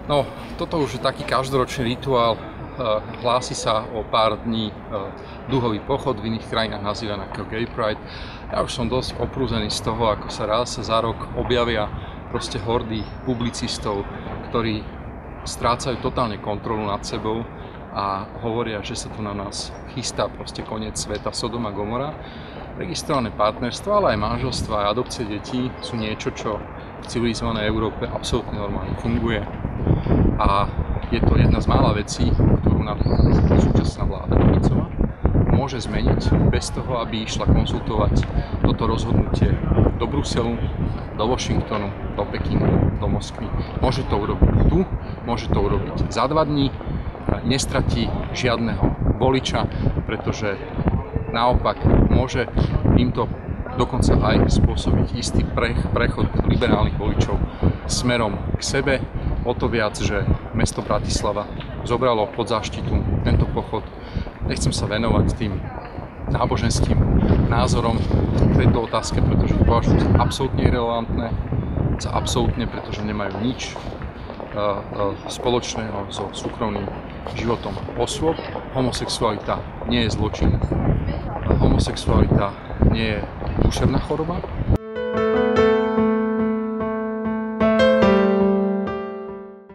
No, toto už je taký každoročný rituál. Hlási sa o pár dní duhový pochod, v iných krajinách nazývaný ako Gay Pride. Ja už som dosť oprúzený z toho, ako sa raz za rok objavia proste hordy publicistov, ktorí strácajú totálne kontrolu nad sebou a hovoria, že sa tu na nás chystá proste koniec sveta, Sodoma Gomora. Registrované partnerstvo, ale aj manželstvo a adopcie detí sú niečo, čo v civilizovanej Európe absolútne normálne funguje. A je to jedna z mála vecí, ktorú napríklad súčasná vláda Ficová môže zmeniť bez toho, aby išla konzultovať toto rozhodnutie do Bruselu, do Washingtonu, do Pekingu, do Moskvy. Môže to urobiť tu, môže to urobiť za 2 dní, nestratí žiadneho voliča, pretože naopak môže týmto dokonca aj spôsobiť istý prechod liberálnych voličov smerom k sebe. O to viac, že mesto Bratislava zobralo pod záštitu tento pochod. Nechcem sa venovať tým náboženským názorom k tejto otázke, pretože to považujem za absolútne irelevantné, pretože nemajú nič spoločného so súkromným životom osôb. Homosexualita nie je zločin. Homosexualita nie je duševná choroba.